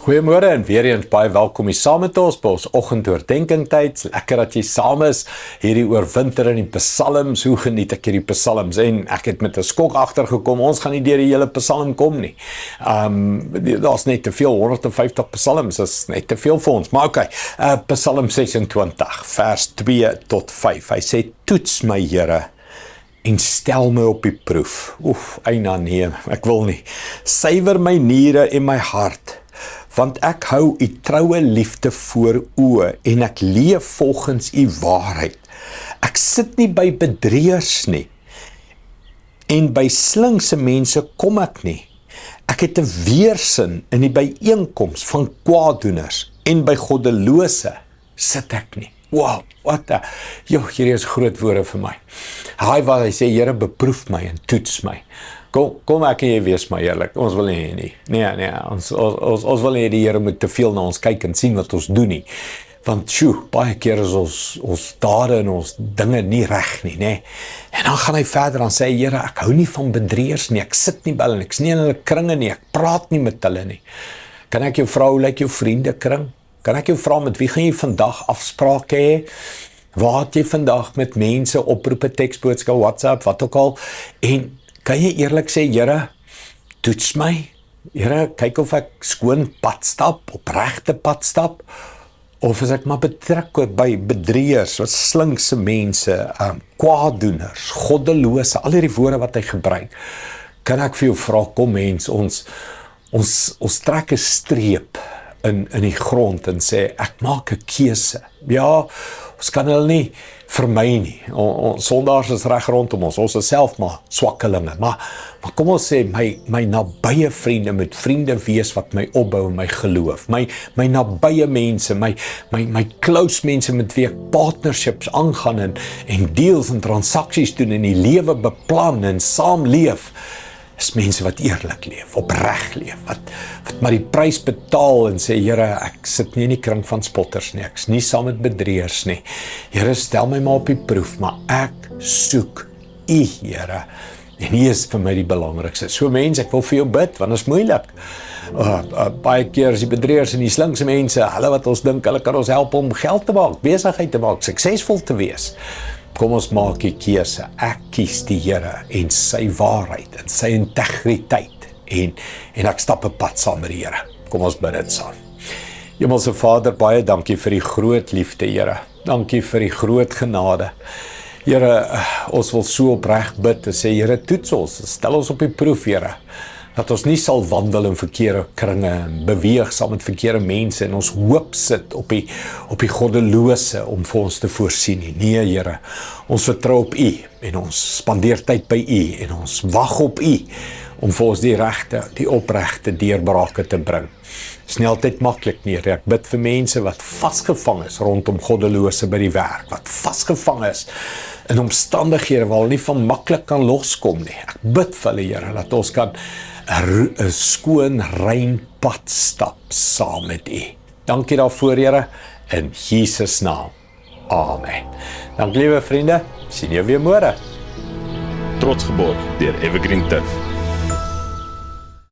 Goeiemôre en weer eens baie welkom hier saam met ons by ons oggendoordenkingtyd. Lekker dat jy saam is hierdie oorwinter in die psalms. Hoe geniet ek hierdie psalms? En ek het met 'n skok agtergekom, ons gaan nie deur die hele psalm kom nie. Daar's net te veel, 150 psalms, is net te veel vir ons. Maar okay, Psalm 26, vers 2 tot 5. Hy sê, toets my Here en stel my op die proef. Eina nee, ek wil nie. Suiwer my niere en my hart, want ek hou u troue liefde voor oë en ek leef volgens u waarheid. Ek sit nie by bedrieërs nie en by slinkse mense kom ek nie. Ek het 'n weersin in die byeenkoms van kwaaddoeners en by goddelose sit ek nie. Wow, wat hierdie is groot woorde vir my. Hy sê, Here, beproef my en toets my. Kom ek en jy wees maar eerlik, ons wil nie. Nee, ons wil nie die Here moet te veel na ons kyk en sien wat ons doen nie. Want baie keer is ons dade en ons dinge nie reg nie, nê. En dan gaan hy verder en sê, Here, ek hou nie van bedrieërs nie, ek sit nie by hulle, ek's nie in hulle kringe nie, ek praat nie met hulle nie. Kan ek jou vra, hoe lyk jou vriendekring? Kan ek jou vra, met wie gaan jy vandag afsprake hê? Waar het jy vandag met mense oproepe, teksboodskap, WhatsApp, wat ook al? En kan jy eerlik sê, Here, toets my? Here, kyk of ek skoon pad stap, opregte pad stap, of is ek maar betrek by bedrieërs, wat slinkse mense, kwaaddoeners, goddelose, al hierdie woorde wat hy gebruik. Kan ek vir jou vra, kom mens, ons trek 'n streep in die grond en sê, ek maak 'n keuse. Ja, ons kan hulle nie vermy nie. Ons sondaars is reg rondom ons is self maar swakkelinge. Maar kom ons sê, my nabye vriende moet vriende wees wat my opbou in my geloof. My nabye mense, my close mense met wie ek partnerships aangaan en deals en transaksies doen en die lewe beplan en saamleef, is mense wat eerlik leef, opreg leef, wat maar die prys betaal en sê, Here, ek sit nie in die kring van spotters nie, ek is nie saam met bedrieërs nie. Here, stel my maar op die proef, maar ek soek u, Here, en u is vir my die belangrikste. So mense, ek wil vir jou bid, want dit is moeilik. Baie keer is die bedrieërs en die slinkse mense, hulle wat ons dink, hulle kan ons help om geld te maak, besigheid te maak, suksesvol te wees. Kom ons maak die keuse, ek kies die Here en sy waarheid en sy integriteit en ek stap 'n pad saam met die Here. Kom ons bid dit saam. Hemelse Vader, baie dankie vir die groot liefde, Here. Dankie vir die groot genade. Here, ons wil so opreg bid en sê, Here, toets ons, stel ons op die proef, Here. Dat ons nie sal wandel in verkeerde kringe en beweeg saam met verkeerde mense en ons hoop sit op die goddelose om vir ons te voorsien nie. Nee, Here, ons vertrou op u en ons spandeer tyd by u en ons wag op u om vir ons die opregte deurbrake te bring. Is nie altyd maklik nie. Ek bid vir mense wat vasgevang is rondom goddelose by die werk, wat vasgevang is in omstandighede waar hulle nie van maklik kan loskom nie. Ek bid vir hulle, Here, dat ons kan 'n skoon, rein pad stap saam met u. Dankie daarvoor, Here, in Jesus naam. Amen. Dankie, liewe vriende. Sien jou weer môre. Trots geborg deur Evergreen Turf.